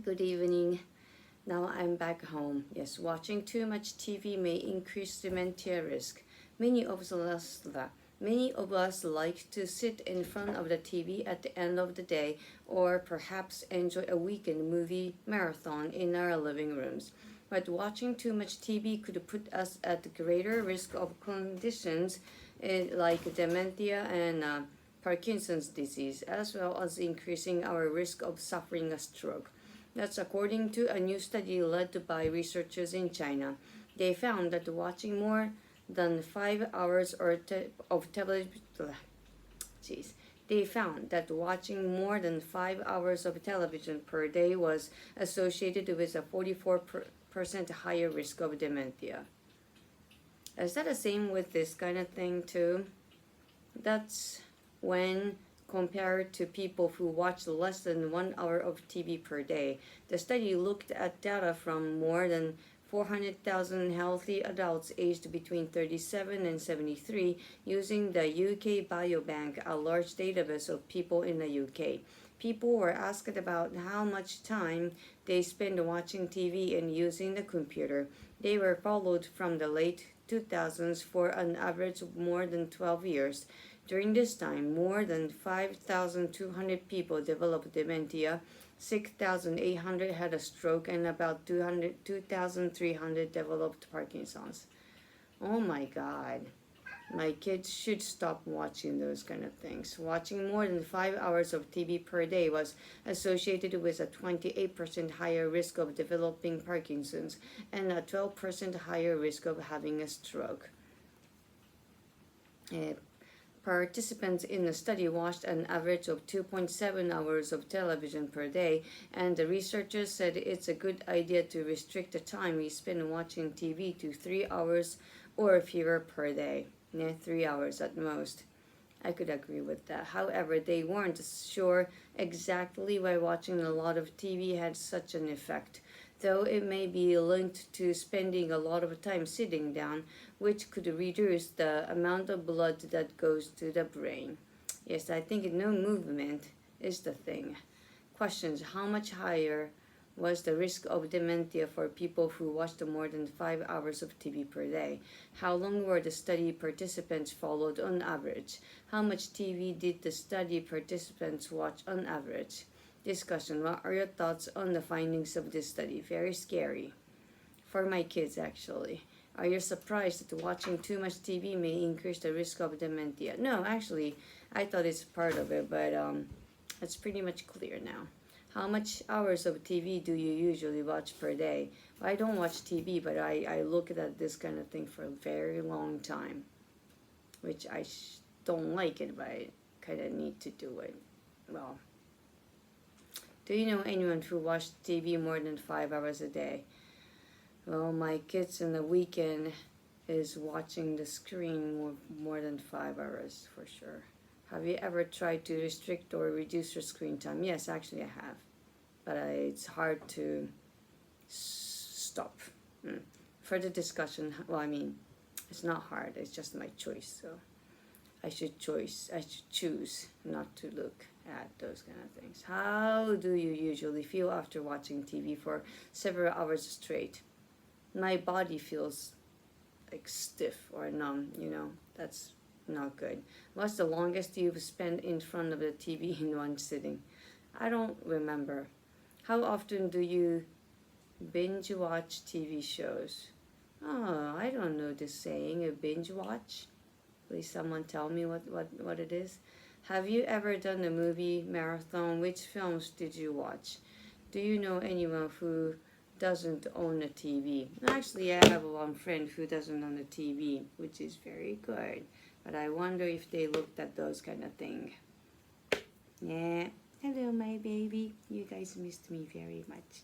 Good evening. Now I'm back home. Yes, watching too much TV may increase dementia risk. Many of us Many of us like to sit in front of the TV at the end of the day or perhaps enjoy a weekend movie marathon in our living rooms. But watching too much TV could put us at greater risk of conditions like dementia and Parkinson's disease, as well as increasing our risk of suffering a stroke. That's according to a new study led by researchers in China. They found that watching more than 5 hours of television, jeez, they found that watching more than 5 hours of television per day was associated with a 44% higher risk of dementia. Is that the same with this kind of thing too? That's when compared to people who watch less than 1 hour of TV per day. The study looked at data from more than 400,000 healthy adults aged between 37 and 73 using the UK Biobank, a large database of people in the UK. People were asked about how much time they spend watching TV and using the computer. They were followed from the late 2000s for an average of more than 12 years. During this time, more than 5,200 people developed dementia, 6,800 had a stroke, and about 2,300 developed Parkinson's. Oh my God. My kids should stop watching those kind of things. Watching more than 5 hours of TV per day was associated with a 28% higher risk of developing Parkinson's and a 12% higher risk of having a stroke. Participants in the study watched an average of 2.7 hours of television per day, and the researchers said it's a good idea to restrict the time we spend watching TV to 3 hours or fewer per day. 3 hours at most. I could agree with that. However, they weren't sure exactly why watching a lot of TV had such an effect, though it may be linked to spending a lot of time sitting down, which could reduce the amount of blood that goes to the brain. Yes, I think no movement is the thing. Questions: how much higher was the risk of dementia for people who watched more than 5 hours of TV per day? How long were the study participants followed on average? How much TV did the study participants watch on average? Discussion: what are your thoughts on the findings of this study? Very scary. For my kids, actually. Are you surprised that watching too much TV may increase the risk of dementia? No, actually, I thought it's part of it, but it's pretty much clear now. How much hours of TV do you usually watch per day? Well, I don't watch TV, but I look at this kind of thing for a very long time, which I don't like it, but I kind of need to do it. Well, do you know anyone who watched TV more than 5 hours a day? Well, my kids in the weekend is watching the screen more than 5 hours for sure. Have you ever tried to restrict or reduce your screen time? Yes, actually I have. But it's hard to stop. For the discussion, well, I mean, it's not hard. It's just my choice. So I should choose not to look at those kind of things. How do you usually feel after watching TV for several hours straight? My body feels like stiff or numb, that's not good. What's the longest you've spent in front of the TV in one sitting? I don't remember. How often do you binge watch TV shows? Oh, I don't know this saying, a binge watch. Please someone tell me what it is. Have you ever done a movie marathon? Which films did you watch? Do you know anyone who doesn't own a TV? Actually, I have one friend who doesn't own a TV, which is very good. But I wonder if they looked at those kind of thing. Yeah. Hello, my baby. You guys missed me very much.